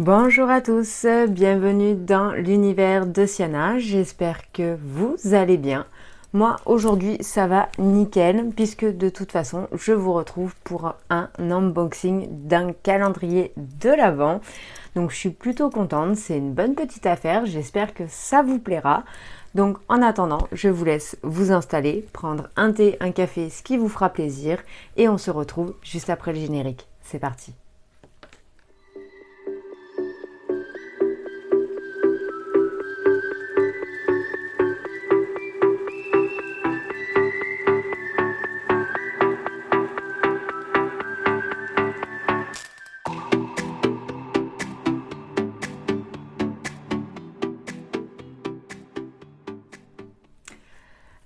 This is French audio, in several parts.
Bonjour à tous, bienvenue dans l'univers de Siana, j'espère que vous allez bien. Moi aujourd'hui ça va nickel puisque de toute façon je vous retrouve pour un unboxing d'un calendrier de l'Avent. Donc je suis plutôt contente, c'est une bonne petite affaire, j'espère que ça vous plaira. Donc en attendant, je vous laisse vous installer, prendre un thé, un café, ce qui vous fera plaisir et on se retrouve juste après le générique. C'est parti.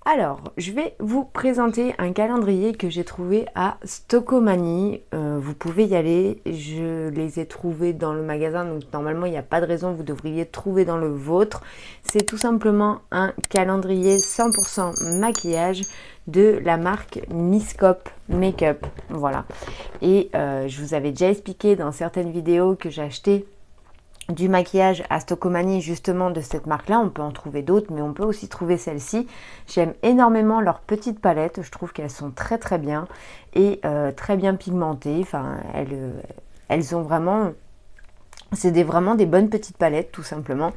Alors, je vais vous présenter un calendrier que j'ai trouvé à Stockomanie. Vous pouvez y aller, je les ai trouvés dans le magasin, donc normalement il n'y a pas de raison, vous devriez trouver dans le vôtre. C'est tout simplement un calendrier 100% maquillage de la marque Miscop Makeup. Voilà. Et je vous avais déjà expliqué dans certaines vidéos que j'ai acheté du maquillage à Stockomanie justement de cette marque là, on peut en trouver d'autres mais on peut aussi trouver celle-ci. J'aime énormément leurs petites palettes, je trouve qu'elles sont très très bien et très bien pigmentées, enfin elles ont vraiment, vraiment des bonnes petites palettes tout simplement.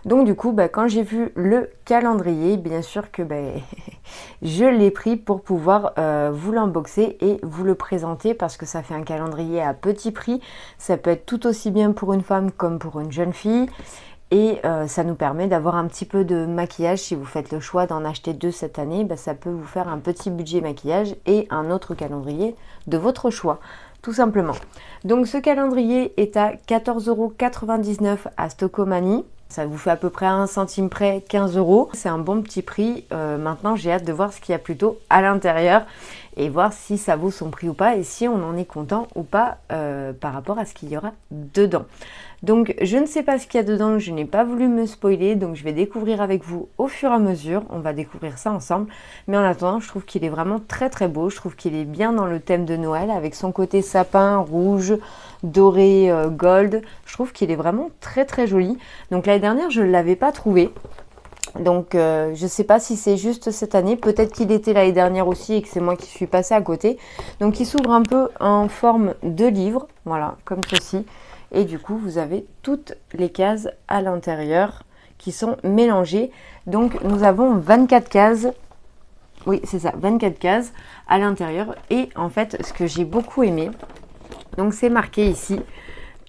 Donc du coup, quand j'ai vu le calendrier, bien sûr que je l'ai pris pour pouvoir vous l'unboxer et vous le présenter parce que ça fait un calendrier à petit prix. Ça peut être tout aussi bien pour une femme comme pour une jeune fille. Et ça nous permet d'avoir un petit peu de maquillage. Si vous faites le choix d'en acheter deux cette année, ça peut vous faire un petit budget maquillage et un autre calendrier de votre choix, tout simplement. Donc ce calendrier est à 14,99 € à Stockomanie. Ça vous fait à peu près à 1 centime près 15 €. C'est un bon petit prix. Maintenant, j'ai hâte de voir ce qu'il y a plutôt à l'intérieur et voir si ça vaut son prix ou pas et si on en est content ou pas par rapport à ce qu'il y aura dedans. Donc, je ne sais pas ce qu'il y a dedans, je n'ai pas voulu me spoiler, donc je vais découvrir avec vous au fur et à mesure. On va découvrir ça ensemble. Mais en attendant, je trouve qu'il est vraiment très très beau. Je trouve qu'il est bien dans le thème de Noël avec son côté sapin, rouge, doré, gold. Je trouve qu'il est vraiment très très joli. Donc l'année dernière, je ne l'avais pas trouvé. Donc je ne sais pas si c'est juste cette année, peut-être qu'il était l'année dernière aussi et que c'est moi qui suis passée à côté. Donc il s'ouvre un peu en forme de livre, voilà, comme ceci. Et du coup, vous avez toutes les cases à l'intérieur qui sont mélangées. Donc nous avons 24 cases. Oui, c'est ça, 24 cases à l'intérieur. Et en fait, ce que j'ai beaucoup aimé, donc c'est marqué ici,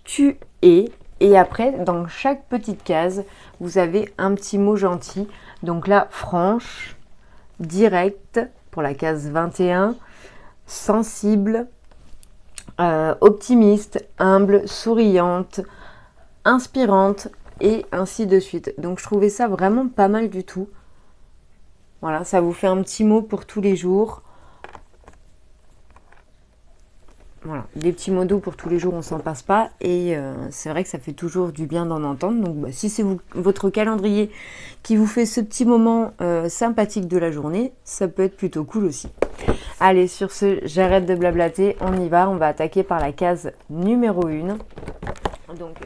tu es. Et après, dans chaque petite case, vous avez un petit mot gentil. Donc là, franche, direct pour la case 21, sensible, optimiste, humble, souriante, inspirante et ainsi de suite. Donc je trouvais ça vraiment pas mal du tout. Voilà, ça vous fait un petit mot pour tous les jours. Voilà, des petits mots doux pour tous les jours, on s'en passe pas. Et c'est vrai que ça fait toujours du bien d'en entendre. Donc si c'est votre calendrier qui vous fait ce petit moment sympathique de la journée, ça peut être plutôt cool aussi. Allez, sur ce, j'arrête de blablater, on y va. On va attaquer par la case numéro 1. Donc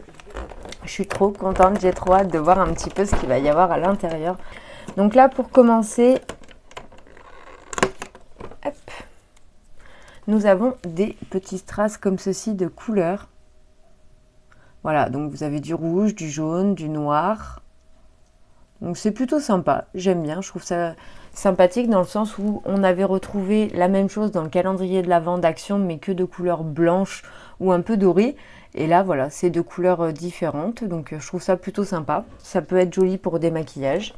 je suis trop contente, j'ai trop hâte de voir un petit peu ce qu'il va y avoir à l'intérieur. Donc là, pour commencer, hop, nous avons des petits strass comme ceci de couleurs. Voilà, donc vous avez du rouge, du jaune, du noir. Donc c'est plutôt sympa, j'aime bien, je trouve ça sympathique dans le sens où on avait retrouvé la même chose dans le calendrier de l'Avent d'Action, mais que de couleurs blanches ou un peu dorées. Et là, voilà, c'est de couleurs différentes, donc je trouve ça plutôt sympa. Ça peut être joli pour des maquillages.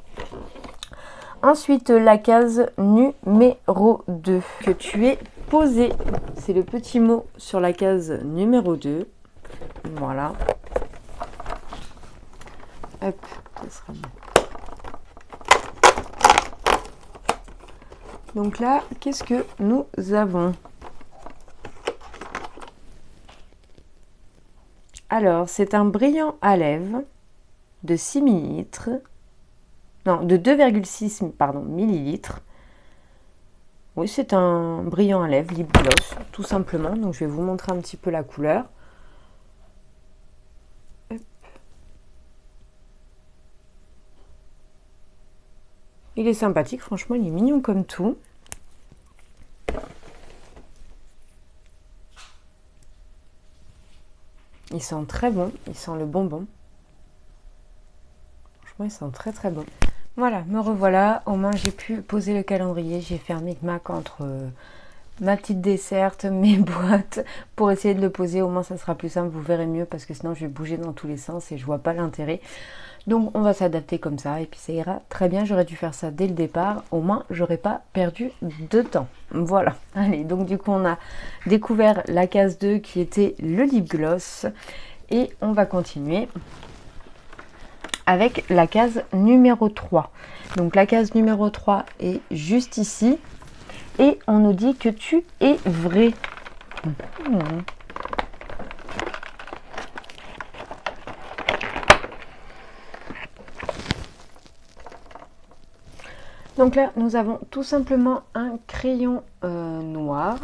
Ensuite, la case numéro 2, que tu es posé. C'est le petit mot sur la case numéro 2. Voilà. Hop, ça sera bon. Donc là, qu'est-ce que nous avons? Alors, c'est un brillant à lèvres de 6 ml. Non, de 2,6 millilitres. Oui, c'est un brillant à lèvres, lip gloss, tout simplement. Donc, je vais vous montrer un petit peu la couleur. Il est sympathique, franchement, il est mignon comme tout. Il sent très bon, il sent le bonbon. Franchement, il sent très très bon. Voilà, me revoilà. Au moins, j'ai pu poser le calendrier. J'ai fait un micmac entre ma petite desserte, mes boîtes, pour essayer de le poser. Au moins, ça sera plus simple, vous verrez mieux, parce que sinon, je vais bouger dans tous les sens et je vois pas l'intérêt. Donc, on va s'adapter comme ça, et puis ça ira très bien. J'aurais dû faire ça dès le départ. Au moins, j'aurais pas perdu de temps. Voilà. Allez, donc du coup, on a découvert la case 2 qui était le lip gloss. Et on va continuer avec la case numéro 3. Donc, la case numéro 3 est juste ici. Et on nous dit que tu es vrai. Donc là, nous avons tout simplement un crayon noir,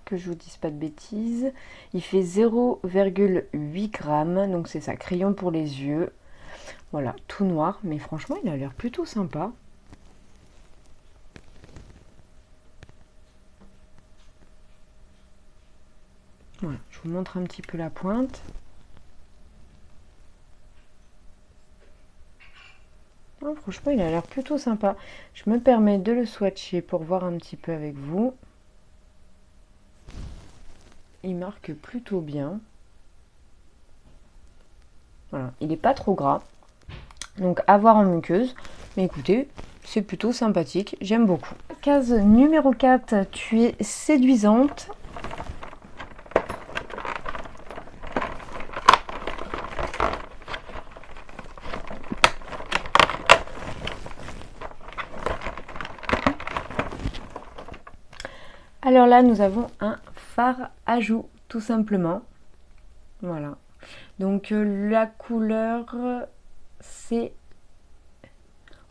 que je vous dise pas de bêtises. Il fait 0,8 grammes, donc c'est ça, crayon pour les yeux. Voilà, tout noir, mais franchement, il a l'air plutôt sympa. Voilà, je vous montre un petit peu la pointe. Oh, franchement, il a l'air plutôt sympa. Je me permets de le swatcher pour voir un petit peu avec vous. Il marque plutôt bien. Voilà, il n'est pas trop gras. Donc à voir en muqueuse. Mais écoutez, c'est plutôt sympathique. J'aime beaucoup. Case numéro 4, tu es séduisante. Alors là, nous avons un fard à joues, tout simplement. Voilà. Donc la couleur, c'est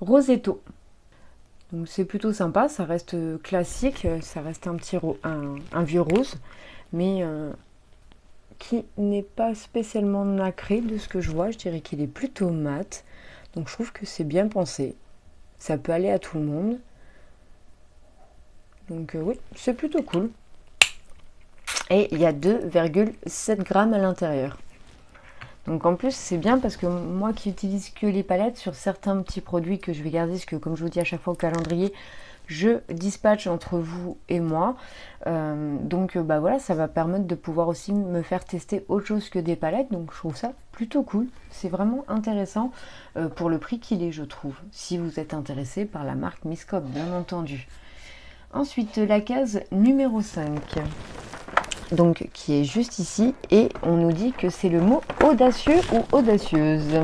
Rosetto. Donc c'est plutôt sympa, ça reste classique, ça reste un petit un vieux rose, mais qui n'est pas spécialement nacré de ce que je vois. Je dirais qu'il est plutôt mat. Donc je trouve que c'est bien pensé. Ça peut aller à tout le monde. Donc oui, c'est plutôt cool. Et il y a 2,7 grammes à l'intérieur. Donc en plus c'est bien parce que moi qui utilise que les palettes, sur certains petits produits que je vais garder, parce que comme je vous dis à chaque fois au calendrier, je dispatche entre vous et moi. Donc bah voilà, ça va permettre de pouvoir aussi me faire tester autre chose que des palettes. Donc je trouve ça plutôt cool. C'est vraiment intéressant pour le prix qu'il est, je trouve. Si vous êtes intéressé par la marque Miscope, bien entendu. Ensuite, la case numéro 5. Donc qui est juste ici, et on nous dit que c'est le mot audacieux ou audacieuse.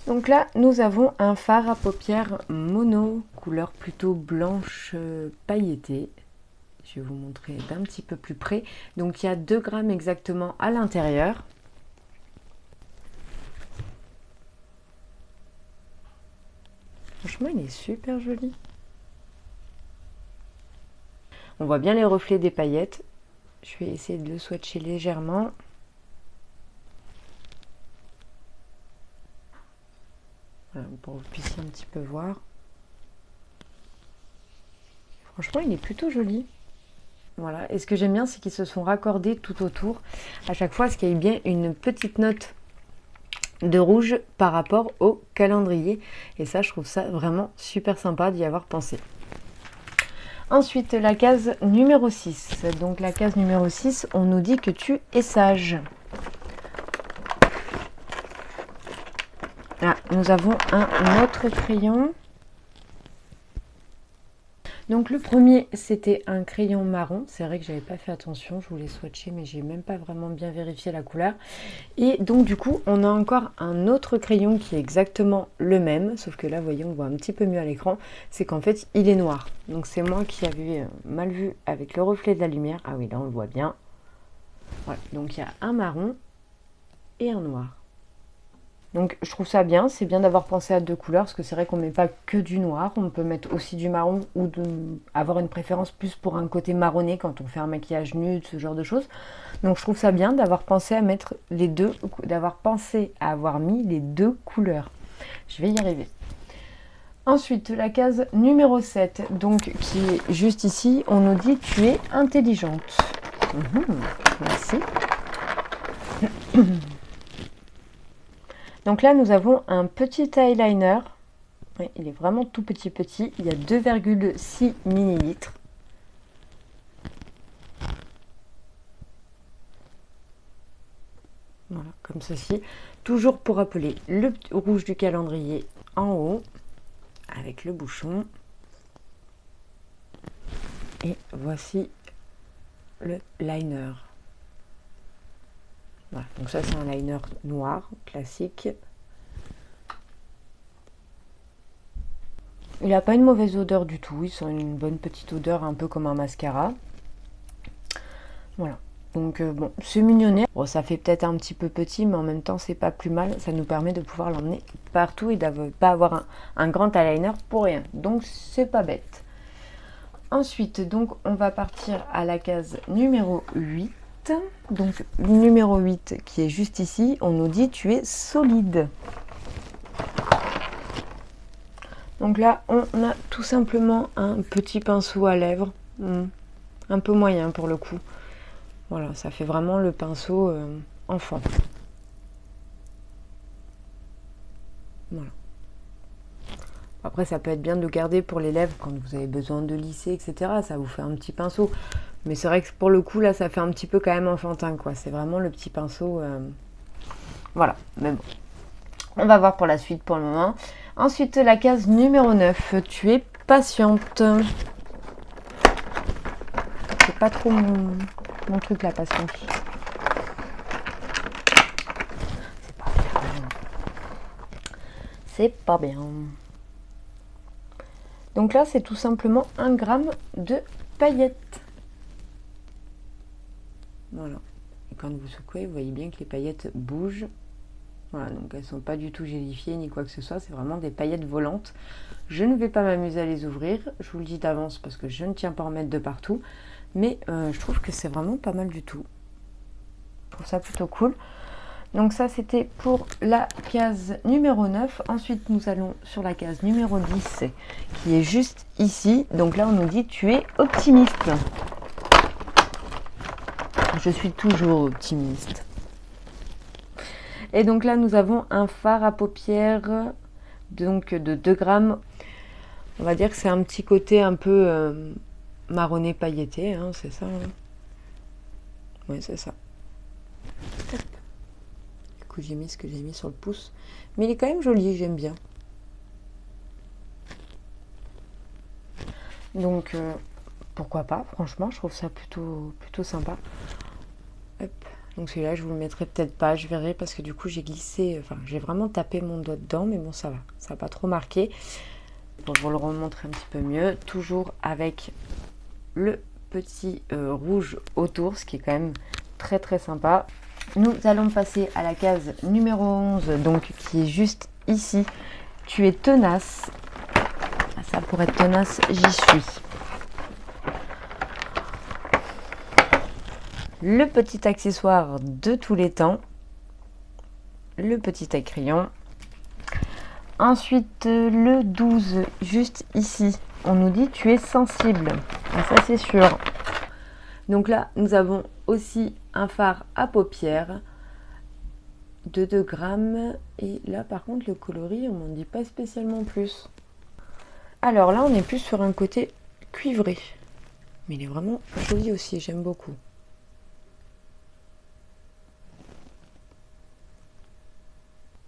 Donc là, nous avons un fard à paupières mono, couleur plutôt blanche pailletée. Je vais vous montrer d'un petit peu plus près. Donc il y a 2 grammes exactement à l'intérieur. Franchement, il est super joli. On voit bien les reflets des paillettes. Je vais essayer de le swatcher légèrement. Voilà, pour que vous puissiez un petit peu voir. Franchement, il est plutôt joli. Voilà. Et ce que j'aime bien, c'est qu'ils se sont raccordés tout autour. À chaque fois, ce qu'il y a bien une petite note de rouge par rapport au calendrier. Et ça, je trouve ça vraiment super sympa d'y avoir pensé. Ensuite, la case numéro 6. Donc la case numéro 6, on nous dit que tu es sage. Ah, nous avons un autre crayon. Donc le premier, c'était un crayon marron. C'est vrai que j'avais pas fait attention, je voulais swatcher, mais j'ai même pas vraiment bien vérifié la couleur. Et donc du coup, on a encore un autre crayon qui est exactement le même, sauf que là, vous voyez, on voit un petit peu mieux à l'écran. C'est qu'en fait, il est noir. Donc c'est moi qui avais mal vu avec le reflet de la lumière. Ah oui, là, on le voit bien. Voilà, donc il y a un marron et un noir. Donc je trouve ça bien, c'est bien d'avoir pensé à 2 couleurs, parce que c'est vrai qu'on ne met pas que du noir, on peut mettre aussi du marron ou avoir une préférence plus pour un côté marronné quand on fait un maquillage nude, ce genre de choses. Donc je trouve ça bien d'avoir pensé à mettre les deux, d'avoir pensé à avoir mis les 2 couleurs. Je vais y arriver. Ensuite, la case numéro 7, donc qui est juste ici, on nous dit tu es intelligente. Merci. Donc là, nous avons un petit eyeliner. Oui, il est vraiment tout petit. Il y a 2,6 ml. Voilà, comme ceci. Toujours pour appeler le rouge du calendrier en haut, avec le bouchon. Et voici le liner. Voilà, donc ça c'est un liner noir, classique. Il n'a pas une mauvaise odeur du tout, il sent une bonne petite odeur un peu comme un mascara. Voilà, donc bon, c'est mignonnet. Bon, ça fait peut-être un petit peu petit, mais en même temps c'est pas plus mal. Ça nous permet de pouvoir l'emmener partout et de pas avoir un grand eyeliner pour rien. Donc c'est pas bête. Ensuite, donc on va partir à la case numéro 8. Donc numéro 8 qui est juste ici, on nous dit tu es solide. Donc là, on a tout simplement un petit pinceau à lèvres, un peu moyen pour le coup. Voilà, ça fait vraiment le pinceau enfant. Voilà. Après, ça peut être bien de le garder pour les lèvres quand vous avez besoin de lisser, etc. Ça vous fait un petit pinceau. Mais c'est vrai que pour le coup, là, ça fait un petit peu quand même enfantin, quoi. C'est vraiment le petit pinceau. Voilà, mais bon. On va voir pour la suite pour le moment. Ensuite, la case numéro 9. Tu es patiente. C'est pas trop mon truc, la patience. C'est pas bien. C'est pas bien. Donc là, c'est tout simplement 1 gramme de paillettes. Voilà. Et quand vous secouez, vous voyez bien que les paillettes bougent. Voilà, donc elles ne sont pas du tout gélifiées ni quoi que ce soit. C'est vraiment des paillettes volantes. Je ne vais pas m'amuser à les ouvrir. Je vous le dis d'avance parce que je ne tiens pas à en mettre de partout. Mais je trouve que c'est vraiment pas mal du tout. Je trouve ça plutôt cool. Donc ça, c'était pour la case numéro 9. Ensuite, nous allons sur la case numéro 10, qui est juste ici. Donc là, on nous dit, tu es optimiste. Je suis toujours optimiste. Et donc là, nous avons un fard à paupières donc de 2 grammes. On va dire que c'est un petit côté un peu marronné pailleté, hein, c'est ça. Hein. Oui, c'est ça. Du coup, j'ai mis ce que j'ai mis sur le pouce. Mais il est quand même joli, j'aime bien. Donc, pourquoi pas, franchement, je trouve ça plutôt sympa. Hop. Donc celui-là, je vous le mettrai peut-être pas, je verrai, parce que du coup, j'ai glissé, enfin, j'ai vraiment tapé mon doigt dedans, mais bon, ça va. Ça n'a pas trop marqué. Pour vous le remontrer un petit peu mieux, toujours avec le petit rouge autour, ce qui est quand même très sympa. Nous allons passer à la case numéro 11, donc qui est juste ici. Tu es tenace. Ça, pour être tenace, j'y suis. Le petit accessoire de tous les temps. Le petit taille-crayon. Ensuite, le 12, juste ici. On nous dit tu es sensible. Et ça, c'est sûr. Donc là, nous avons aussi un fard à paupières de 2 grammes. Et là, par contre, le coloris, on m'en dit pas spécialement plus. Alors là, on est plus sur un côté cuivré. Mais il est vraiment joli aussi, j'aime beaucoup.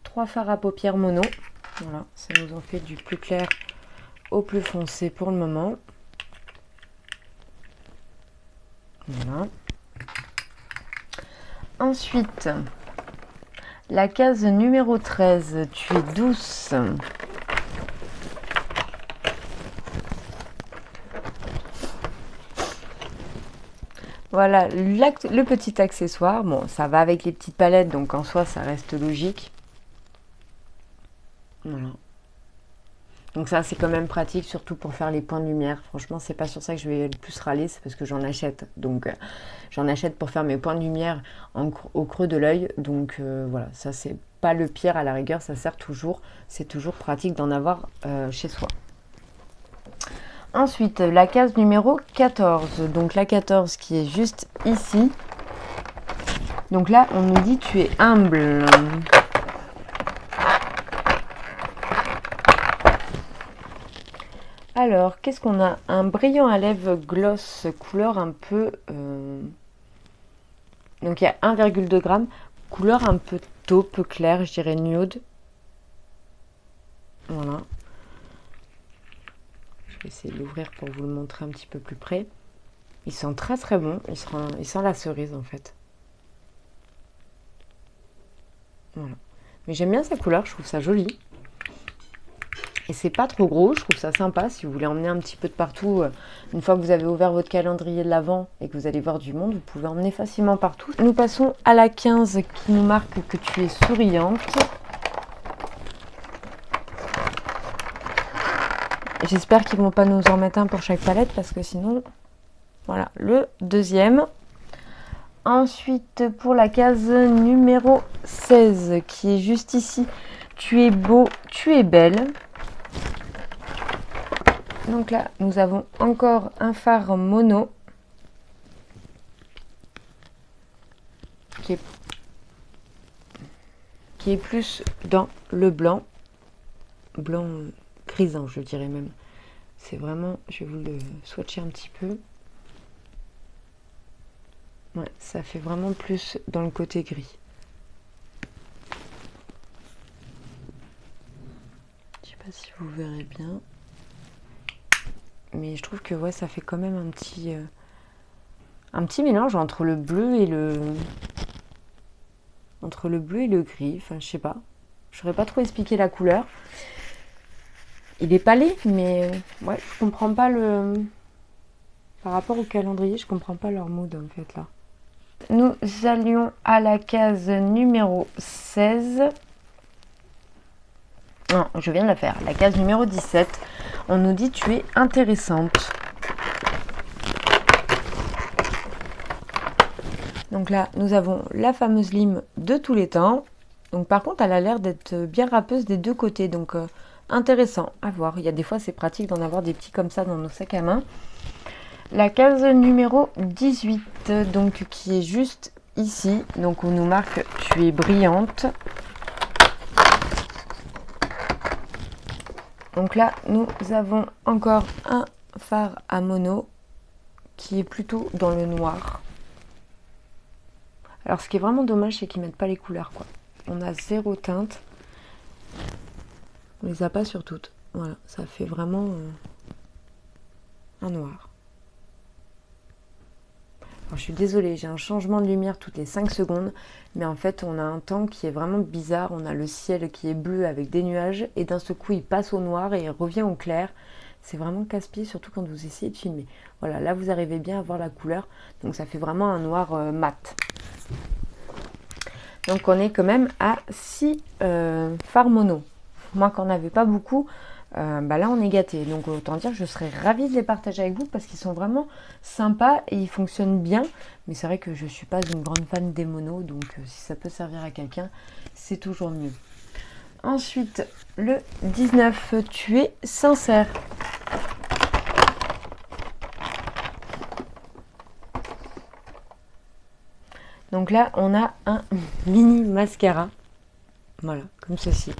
Trois fards à paupières mono. Voilà, ça nous en fait du plus clair au plus foncé pour le moment. Voilà. Ensuite, la case numéro 13, tu es douce. Voilà, le petit accessoire. Bon, ça va avec les petites palettes, donc en soi, ça reste logique. Voilà. Donc ça, c'est quand même pratique, surtout pour faire les points de lumière. Franchement, c'est pas sur ça que je vais le plus râler, c'est parce que j'en achète. Donc j'en achète pour faire mes points de lumière au creux de l'œil. Donc voilà, ça c'est pas le pire, à la rigueur, ça sert toujours. C'est toujours pratique d'en avoir chez soi. Ensuite, la case numéro 14. Donc la 14 qui est juste ici. Donc là, on nous dit tu es humble. Alors, qu'est-ce qu'on a? Un brillant à lèvres gloss couleur un peu... Donc il y a 1,2 g, couleur un peu taupe claire, je dirais nude. Voilà. Je vais essayer de l'ouvrir pour vous le montrer un petit peu plus près. Il sent très très bon, il sent la cerise en fait. Voilà. Mais j'aime bien sa couleur, je trouve ça joli. Et c'est pas trop gros, je trouve ça sympa si vous voulez emmener un petit peu de partout. Une fois que vous avez ouvert votre calendrier de l'Avent et que vous allez voir du monde, vous pouvez emmener facilement partout. Nous passons à la 15 qui nous marque que tu es souriante. J'espère qu'ils vont pas nous en mettre un pour chaque palette parce que sinon... Voilà, le deuxième. Ensuite, pour la case numéro 16 qui est juste ici, tu es beau, tu es belle. Donc là, nous avons encore un fard mono qui est plus dans le blanc grisant, je dirais même. C'est vraiment, je vais vous le swatcher un petit peu. Ouais, ça fait vraiment plus dans le côté gris. Je sais pas si vous verrez bien. Mais je trouve que ouais, ça fait quand même un petit mélange entre le bleu et le gris. Enfin, je sais pas. Je saurais pas trop expliquer la couleur. Il est palé, mais ouais, je comprends pas par rapport au calendrier, je comprends pas leur mood en fait là. Nous allions à la case numéro 16. Non, je viens de la faire. La case numéro 17. On nous dit tu es intéressante. Donc là, nous avons la fameuse lime de tous les temps. Donc par contre, elle a l'air d'être bien râpeuse des deux côtés. Donc intéressant à voir. Il y a des fois, c'est pratique d'en avoir des petits comme ça dans nos sacs à main. La case numéro 18, donc qui est juste ici. Donc on nous marque tu es brillante. Donc là, nous avons encore un fard à mono qui est plutôt dans le noir. Alors ce qui est vraiment dommage, c'est qu'ils mettent pas les couleurs, quoi. On a 0 teinte. On les a pas sur toutes. Voilà, ça fait vraiment un noir. Alors, je suis désolée, j'ai un changement de lumière toutes les 5 secondes. Mais en fait, on a un temps qui est vraiment bizarre. On a le ciel qui est bleu avec des nuages. Et d'un seul coup, il passe au noir et il revient au clair. C'est vraiment casse-pied, surtout quand vous essayez de filmer. Voilà, là, vous arrivez bien à voir la couleur. Donc, ça fait vraiment un noir mat. Donc, on est quand même à 6 fards mono. Moi, quand on n'avait pas beaucoup, là, on est gâté. Donc, autant dire, je serais ravie de les partager avec vous parce qu'ils sont vraiment sympas et ils fonctionnent bien. Mais c'est vrai que je ne suis pas une grande fan des monos. Donc, si ça peut servir à quelqu'un, c'est toujours mieux. Ensuite, le 19, tu es sincère. Donc là, on a un mini mascara. Voilà, comme ceci.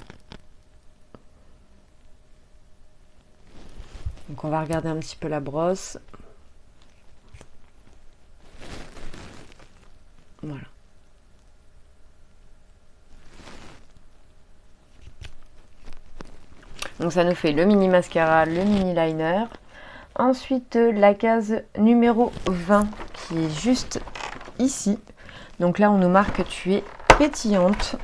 Donc on va regarder un petit peu la brosse. Voilà. Donc ça nous fait le mini mascara, le mini liner. Ensuite, la case numéro 20 qui est juste ici. Donc là, on nous marque que tu es pétillante.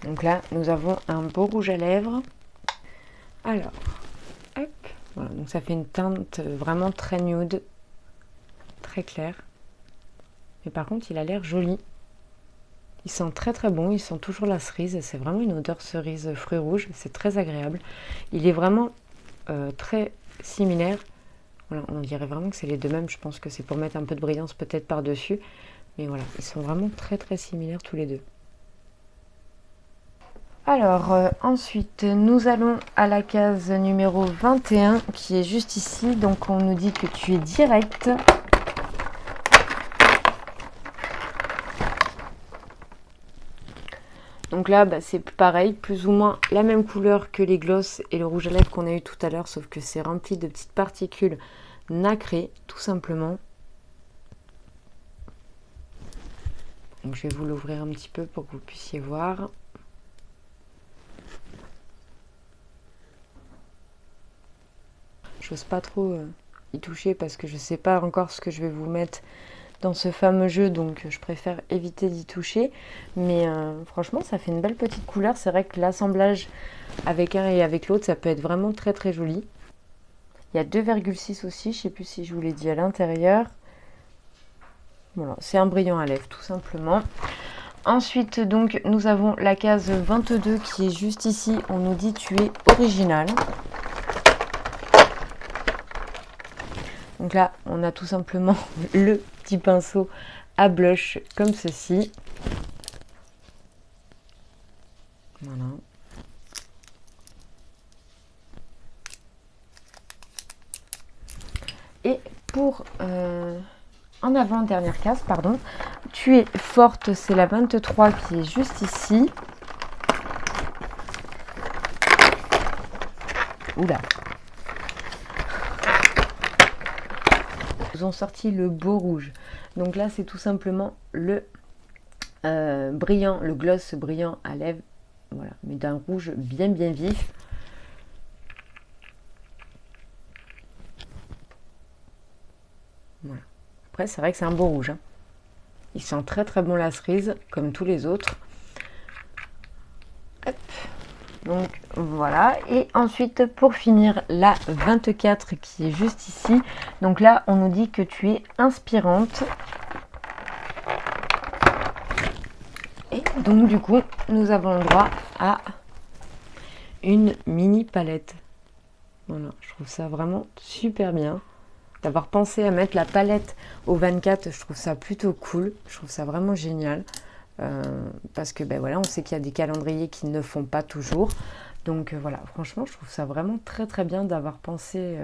Donc là, nous avons un beau rouge à lèvres. Alors, hop. Voilà, donc ça fait une teinte vraiment très nude, très claire. mais par contre il a l'air joli. Il sent très très bon, il sent toujours la cerise, c'est vraiment une odeur cerise fruits rouges, c'est très agréable. Il est vraiment très similaire. Voilà, on dirait vraiment que c'est les deux mêmes, je pense que c'est pour mettre un peu de brillance peut-être par-dessus. Mais voilà, ils sont vraiment très très similaires tous les deux. Alors ensuite, nous allons à la case numéro 21 qui est juste ici. Donc on nous dit que tu es direct. Donc là, c'est pareil, plus ou moins la même couleur que les glosses et le rouge à lèvres qu'on a eu tout à l'heure, sauf que c'est rempli de petites particules nacrées, tout simplement. Donc je vais vous l'ouvrir un petit peu pour que vous puissiez voir. J'ose pas trop y toucher parce que je sais pas encore ce que je vais vous mettre dans ce fameux jeu, donc je préfère éviter d'y toucher. Mais franchement, ça fait une belle petite couleur. C'est vrai que l'assemblage avec un et avec l'autre, ça peut être vraiment très très joli. Il y a 2,6 aussi, je sais plus si je vous l'ai dit à l'intérieur. Voilà, c'est un brillant à lèvres tout simplement. Ensuite, donc, nous avons la case 22 qui est juste ici. On nous dit tu es original. Donc là, on a tout simplement le petit pinceau à blush comme ceci. Voilà. Et pour en avant, dernière case, pardon, tu es forte, c'est la 23 qui est juste ici. Oula. Ils ont sorti le beau rouge. Donc là, c'est tout simplement le brillant, le gloss brillant à lèvres. Voilà, mais d'un rouge bien bien vif. Voilà. Après, c'est vrai que c'est un beau rouge. Hein. Il sent très très bon la cerise, comme tous les autres. Hop. Donc voilà. Et ensuite, pour finir, la 24 qui est juste ici. Donc là, on nous dit que tu es inspirante. Et donc du coup, nous avons le droit à une mini palette. Voilà, je trouve ça vraiment super bien. D'avoir pensé à mettre la palette au 24, je trouve ça plutôt cool. Je trouve ça vraiment génial. Parce que voilà, on sait qu'il y a des calendriers qui ne font pas toujours. Donc voilà, franchement, je trouve ça vraiment très très bien d'avoir pensé,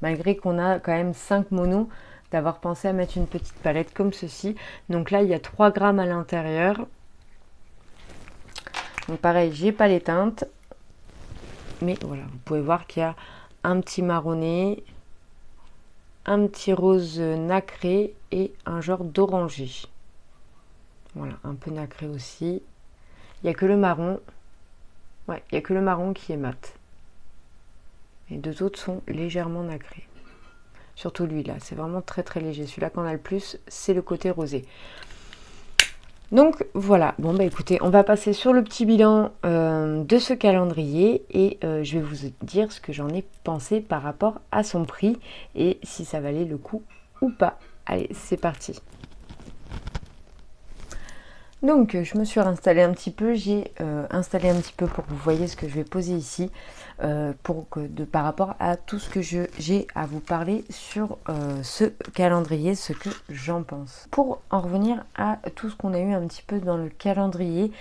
malgré qu'on a quand même 5 monos, d'avoir pensé à mettre une petite palette comme ceci. Donc là, il y a 3 grammes à l'intérieur. Donc pareil, j'ai pas les teintes. Mais voilà, vous pouvez voir qu'il y a un petit marronné, un petit rose nacré et un genre d'oranger. Voilà, un peu nacré aussi. Il n'y a que le marron. Ouais, il n'y a que le marron qui est mat. Les deux autres sont légèrement nacrés. Surtout lui là, c'est vraiment très très léger. Celui-là qu'on a le plus, c'est le côté rosé. Donc voilà, bon écoutez, on va passer sur le petit bilan de ce calendrier et je vais vous dire ce que j'en ai pensé par rapport à son prix et si ça valait le coup ou pas. Allez, c'est parti. Donc je me suis réinstallée un petit peu, j'ai installé un petit peu pour que vous voyez ce que je vais poser ici par rapport à tout ce que j'ai à vous parler sur ce calendrier, ce que j'en pense. Pour en revenir à tout ce qu'on a eu un petit peu dans le calendrier,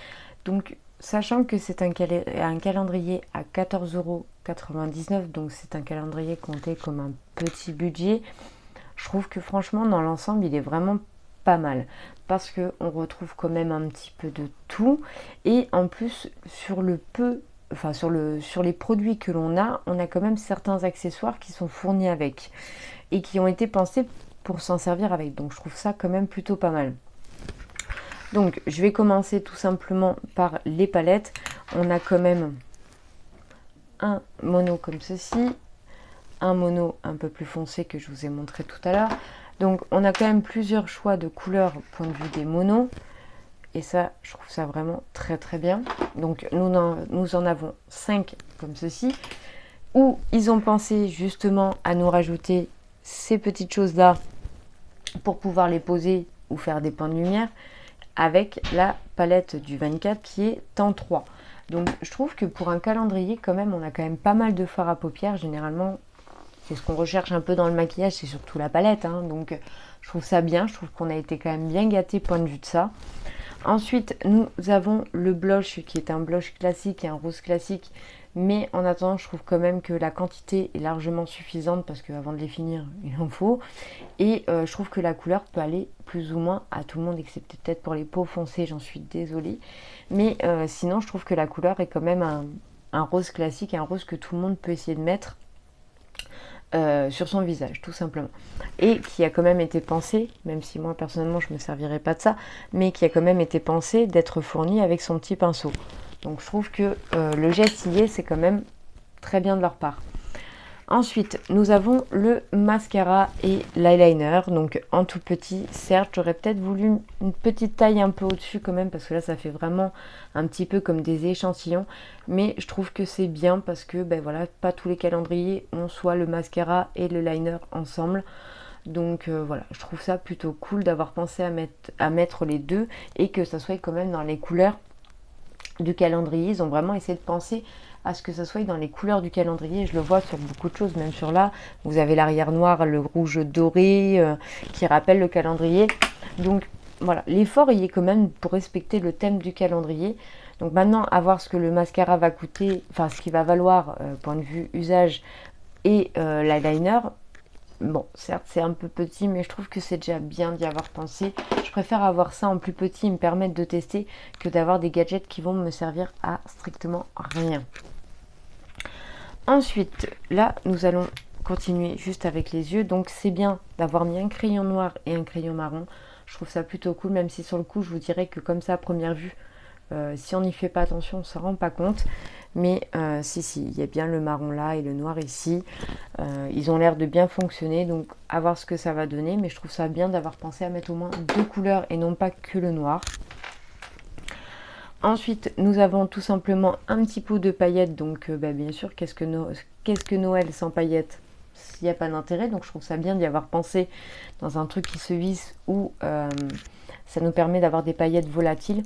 donc sachant que c'est un calendrier à 14,99 €, donc c'est un calendrier compté comme un petit budget, je trouve que franchement dans l'ensemble il est vraiment pas mal parce que on retrouve quand même un petit peu de tout et en plus sur les produits que l'on a, on a quand même certains accessoires qui sont fournis avec et qui ont été pensés pour s'en servir avec, donc je trouve ça quand même plutôt pas mal. Donc je vais commencer tout simplement par les palettes. On a quand même un mono comme ceci, un mono un peu plus foncé que je vous ai montré tout à l'heure. Donc on a quand même plusieurs choix de couleurs au point de vue des monos. Et ça, je trouve ça vraiment très très bien. Donc nous en avons 5 comme ceci. Où ils ont pensé justement à nous rajouter ces petites choses là pour pouvoir les poser ou faire des points de lumière avec la palette du 24 qui est en 3. Donc je trouve que pour un calendrier quand même, on a quand même pas mal de fard à paupières. Généralement, c'est ce qu'on recherche un peu dans le maquillage, c'est surtout la palette. Donc je trouve ça bien, je trouve qu'on a été quand même bien gâté point de vue de ça. Ensuite, nous avons le blush qui est un blush classique et un rose classique. Mais en attendant, je trouve quand même que la quantité est largement suffisante parce qu'avant de les finir, il en faut. Et je trouve que la couleur peut aller plus ou moins à tout le monde, excepté peut-être pour les peaux foncées, j'en suis désolée. Mais sinon, je trouve que la couleur est quand même un rose classique, un rose que tout le monde peut essayer de mettre sur son visage, tout simplement. Et qui a quand même été pensé, même si moi personnellement je ne me servirais pas de ça, mais qui a quand même été pensé d'être fourni avec son petit pinceau. Donc je trouve que le geste y est, c'est quand même très bien de leur part. Ensuite, nous avons le mascara et l'eyeliner, donc en tout petit. Certes, j'aurais peut-être voulu une petite taille un peu au-dessus quand même, parce que là, ça fait vraiment un petit peu comme des échantillons. Mais je trouve que c'est bien parce que, ben voilà, pas tous les calendriers ont soit le mascara et le liner ensemble. Donc voilà, je trouve ça plutôt cool d'avoir pensé à mettre les deux et que ça soit quand même dans les couleurs du calendrier. Ils ont vraiment essayé de penser à ce que ça soit dans les couleurs du calendrier. Je le vois sur beaucoup de choses, même sur là, vous avez l'arrière noir, le rouge doré qui rappelle le calendrier. Donc voilà, l'effort y est quand même pour respecter le thème du calendrier. Donc maintenant, à voir ce que le mascara va coûter, enfin ce qu'il va valoir point de vue usage et l'eyeliner. Bon, certes, c'est un peu petit, mais je trouve que c'est déjà bien d'y avoir pensé. Je préfère avoir ça en plus petit et me permettre de tester que d'avoir des gadgets qui vont me servir à strictement rien. Ensuite, là, nous allons continuer juste avec les yeux. Donc, c'est bien d'avoir mis un crayon noir et un crayon marron. Je trouve ça plutôt cool, même si sur le coup, je vous dirais que comme ça, à première vue, si on n'y fait pas attention, on ne s'en rend pas compte. Mais si, il y a bien le marron là et le noir ici. Ils ont l'air de bien fonctionner, donc à voir ce que ça va donner. Mais je trouve ça bien d'avoir pensé à mettre au moins deux couleurs et non pas que le noir. Ensuite, nous avons tout simplement un petit pot de paillettes. Donc bien sûr, qu'est-ce que Noël sans paillettes? S'il n'y a pas d'intérêt. Donc je trouve ça bien d'y avoir pensé dans un truc qui se visse où ça nous permet d'avoir des paillettes volatiles.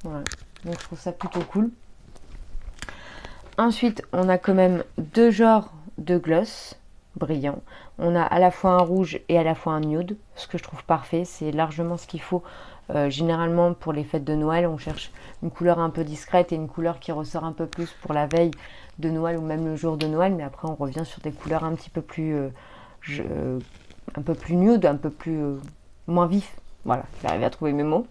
Voilà. Donc je trouve ça plutôt cool. Ensuite, on a quand même deux genres de gloss brillants. On a à la fois un rouge et à la fois un nude, ce que je trouve parfait. C'est largement ce qu'il faut. Généralement, pour les fêtes de Noël, on cherche une couleur un peu discrète et une couleur qui ressort un peu plus pour la veille de Noël ou même le jour de Noël. Mais après, on revient sur des couleurs un petit peu plus, un peu plus nude, un peu plus moins vif. Voilà, j'arrive à trouver mes mots.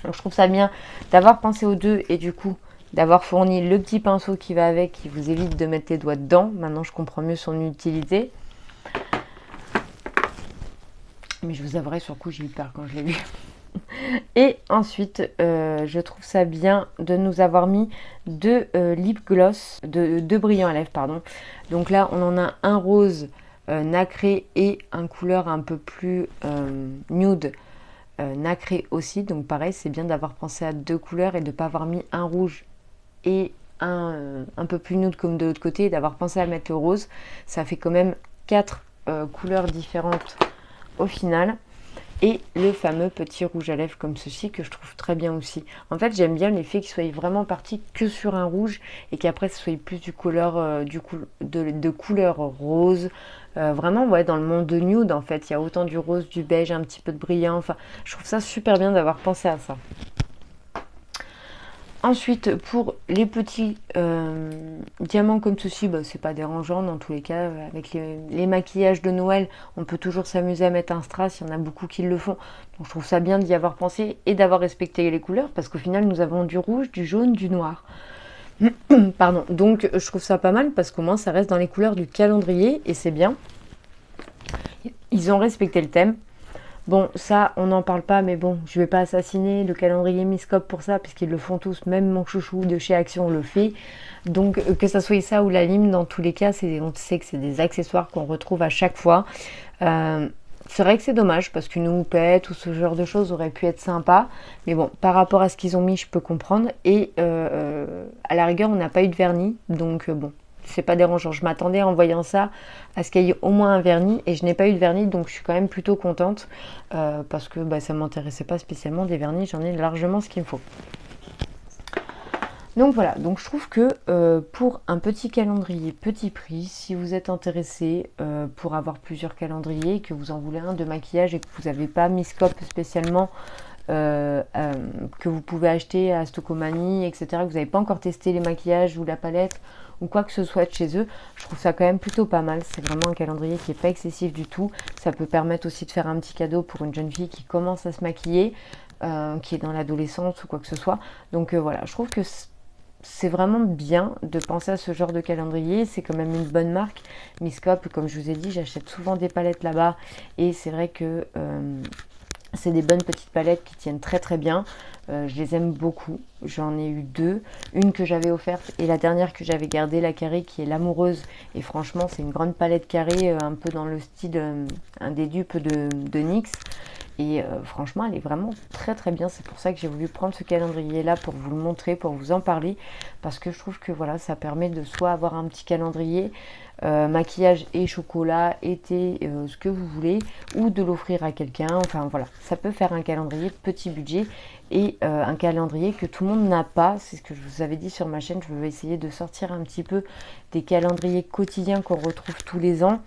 Donc je trouve ça bien d'avoir pensé aux deux et du coup d'avoir fourni le petit pinceau qui va avec, qui vous évite de mettre les doigts dedans. Maintenant je comprends mieux son utilité. Mais je vous avouerai, sur le coup j'ai eu peur quand je l'ai vu. Et ensuite je trouve ça bien de nous avoir mis deux lip gloss, deux brillants à lèvres pardon. Donc là on en a un rose nacré et un couleur un peu plus nude. Nacré aussi, donc pareil c'est bien d'avoir pensé à deux couleurs et de ne pas avoir mis un rouge et un peu plus nude comme de l'autre côté et d'avoir pensé à mettre le rose. Ça fait quand même 4 couleurs différentes au final. Et le fameux petit rouge à lèvres comme ceci que je trouve très bien aussi. En fait j'aime bien l'effet qu'il soit vraiment parti que sur un rouge et qu'après ce soit plus de couleur rose. Vraiment ouais, dans le monde de nude en fait, il y a autant du rose, du beige, un petit peu de brillant. Enfin, je trouve ça super bien d'avoir pensé à ça. Ensuite, pour les petits diamants comme ceci, c'est pas dérangeant dans tous les cas. Avec les maquillages de Noël, on peut toujours s'amuser à mettre un strass, il y en a beaucoup qui le font. Donc je trouve ça bien d'y avoir pensé et d'avoir respecté les couleurs parce qu'au final, nous avons du rouge, du jaune, du noir. Pardon. Donc je trouve ça pas mal parce qu'au moins ça reste dans les couleurs du calendrier et c'est bien. Ils ont respecté le thème. Bon, ça, on n'en parle pas, mais bon, je vais pas assassiner le calendrier Miscope pour ça, puisqu'ils le font tous, même mon chouchou de chez Action le fait. Donc, que ça soit ça ou la lime, dans tous les cas, on sait que c'est des accessoires qu'on retrouve à chaque fois. C'est vrai que c'est dommage, parce qu'une houppette ou ce genre de choses aurait pu être sympa. Mais bon, par rapport à ce qu'ils ont mis, je peux comprendre. Et à la rigueur, on n'a pas eu de vernis, donc bon, c'est pas dérangeant. Je m'attendais en voyant ça à ce qu'il y ait au moins un vernis et je n'ai pas eu de vernis, donc je suis quand même plutôt contente parce que bah, ça m'intéressait pas spécialement des vernis, j'en ai largement ce qu'il me faut. Donc voilà, donc je trouve que pour un petit calendrier petit prix, si vous êtes intéressé pour avoir plusieurs calendriers, que vous en voulez un de maquillage et que vous n'avez pas Miscope spécialement, que vous pouvez acheter à Stocomanie, etc., que vous n'avez pas encore testé les maquillages ou la palette ou quoi que ce soit de chez eux, je trouve ça quand même plutôt pas mal. C'est vraiment un calendrier qui n'est pas excessif du tout. Ça peut permettre aussi de faire un petit cadeau pour une jeune fille qui commence à se maquiller, qui est dans l'adolescence ou quoi que ce soit. Donc voilà, je trouve que c'est vraiment bien de penser à ce genre de calendrier. C'est quand même une bonne marque. Miscope, comme je vous ai dit, j'achète souvent des palettes là-bas. Et c'est vrai que c'est des bonnes petites palettes qui tiennent très très bien. Je les aime beaucoup. J'en ai eu deux. Une que j'avais offerte et la dernière que j'avais gardée, la carrée, qui est l'amoureuse. Et franchement, c'est une grande palette carrée, un peu dans le style un des dupes de NYX. Et franchement, elle est vraiment très très bien. C'est pour ça que j'ai voulu prendre ce calendrier là pour vous le montrer, pour vous en parler. Parce que je trouve que voilà, ça permet de soit avoir un petit calendrier, maquillage et chocolat, été, ce que vous voulez, ou de l'offrir à quelqu'un. Enfin voilà, ça peut faire un calendrier de petit budget et un calendrier que tout le monde n'a pas. C'est ce que je vous avais dit sur ma chaîne. Je veux essayer de sortir un petit peu des calendriers quotidiens qu'on retrouve tous les ans.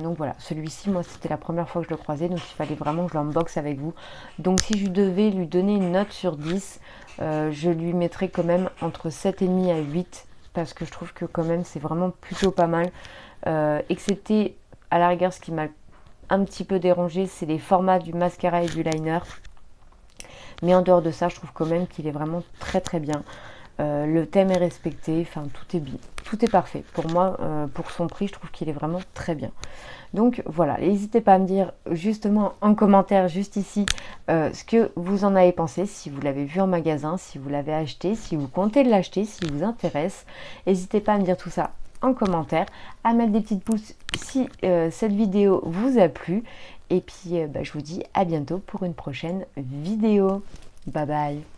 Donc voilà, celui-ci, moi, c'était la première fois que je le croisais, donc il fallait vraiment que je l'unbox avec vous. Donc si je devais lui donner une note sur 10, je lui mettrais quand même entre 7,5 à 8, parce que je trouve que quand même c'est vraiment plutôt pas mal. Excepté, à la rigueur, ce qui m'a un petit peu dérangé, c'est les formats du mascara et du liner. Mais en dehors de ça, je trouve quand même qu'il est vraiment très très bien. Le thème est respecté, enfin tout est bien, tout est parfait. Pour moi, pour son prix, je trouve qu'il est vraiment très bien. Donc voilà, n'hésitez pas à me dire justement en commentaire juste ici ce que vous en avez pensé, si vous l'avez vu en magasin, si vous l'avez acheté, si vous comptez l'acheter, si vous intéresse. N'hésitez pas à me dire tout ça en commentaire, à mettre des petites pouces si cette vidéo vous a plu. Et puis je vous dis à bientôt pour une prochaine vidéo. Bye bye.